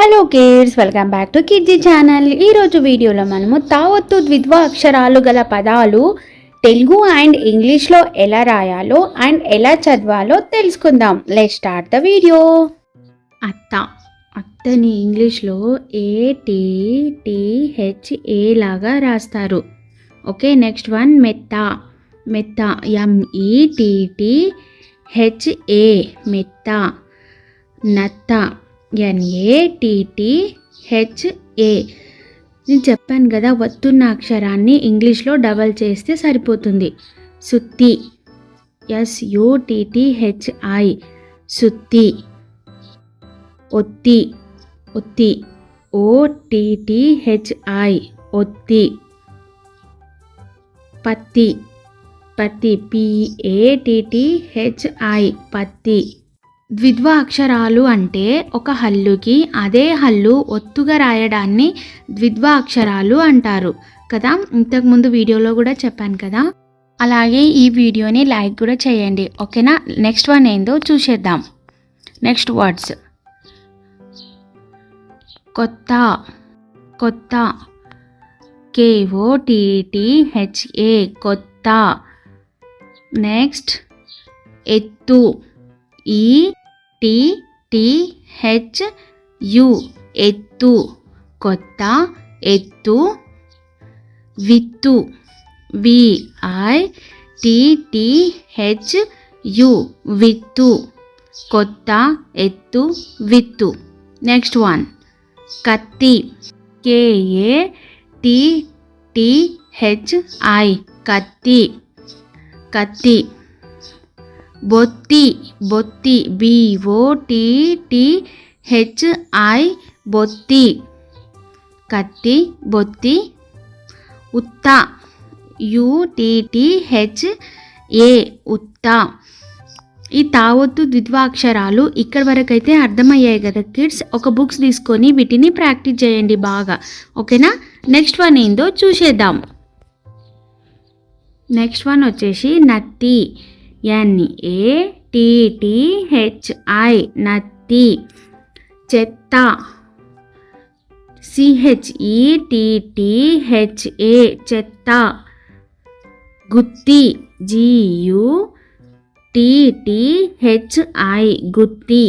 Hello kids, welcome back to Kidzee channel. ఈరోజు వీడియోలో మనము తావత్తు ద్విత్వ అక్షరాలు గల పదాలు తెలుగు అండ్ ఇంగ్లీష్లో ఎలా రాయాలో అండ్ ఎలా చదవాలో తెలుసుకుందాం. Let's start the video. అత్తని ఇంగ్లీష్లో ATTHA లాగా రాస్తారు. ఓకే, నెక్స్ట్ వన్ మెత్త METTHA మెత్త. నత్త NATTHA. నేను చెప్పాను కదా, వత్తున్న అక్షరాన్ని ఇంగ్లీష్లో డబల్ చేస్తే సరిపోతుంది. సుత్తి SUTTHI సుత్తి. ఒత్తి OTTHI ఒత్తి. పత్తి PATTHI పత్తి. ద్విత్వ అక్షరాలు అంటే ఒక హల్లుకి అదే హల్లు ఒత్తుగా రాయడాన్ని ద్విత్వ అక్షరాలు అంటారు కదా. ఇంతకుముందు వీడియోలో కూడా చెప్పాను కదా. అలాగే ఈ వీడియోని లైక్ కూడా చేయండి, ఓకేనా. నెక్స్ట్ వన్ ఏందో చూసేద్దాం. నెక్స్ట్ వర్డ్స్ కొత్త KOTTHA కొత్త. నెక్స్ట్ ఎత్తు ETTHU ఎత్తు కొత్త ఎత్తు. విత్తు VITTHU విత్తు కొత్త ఎత్తు విత్తు. నెక్స్ట్ వన్ కత్తి KATTHI కత్తి. బొత్తి BOTTHI బొత్తి కత్తి బొత్తి. ఉత్త UTTHA ఉత్త. ఈ తావత్తు ద్విత్వాక్షరాలు ఇక్కడి వరకు అయితే అర్థమయ్యాయి కదా కిడ్స్. ఒక బుక్స్ తీసుకొని వీటిని ప్రాక్టీస్ చేయండి బాగా, ఓకేనా. నెక్స్ట్ వన్ ఏందో చూసేద్దాం. నెక్స్ట్ వన్ వచ్చేసి నత్తి NATTHI నత్తి. చెత్త CHETTHA చెత్త. గుత్తి GUTTHI గుత్తి.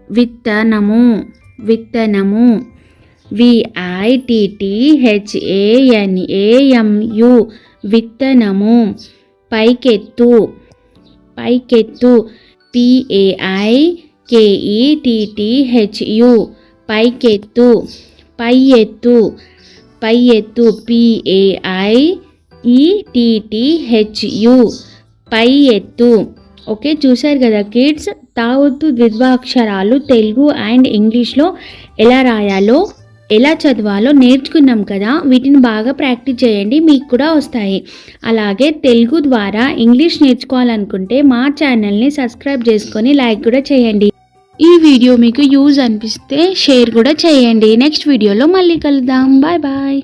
విత్తనము VITTHANAMU విత్తనము. పైకెత్తు PAIKETTHU పైకెత్తు. పైఎత్తు PAIETTHU పై ఎత్తు. ఓకే, చూశారు కదా కిడ్స్. తావత్తు ద్విత్వాక్షరాలు తెలుగు అండ్ ఇంగ్లీష్లో ఎలా రాయాలో ఎలా చదవాలో నేర్చుకున్నాం కదా. వీటిని బాగా ప్రాక్టీస్ చేయండి, మీకు కూడా వస్తాయి. అలాగే తెలుగు ద్వారా ఇంగ్లీష్ నేర్చుకోవాలనుకుంటే మా ఛానల్ని సబ్స్క్రైబ్ చేసుకొని లైక్ కూడా చేయండి. ఈ వీడియో మీకు యూజ్ అనిపిస్తే షేర్ కూడా చేయండి. నెక్స్ట్ వీడియోలో మళ్ళీ కలుద్దాం. Bye bye.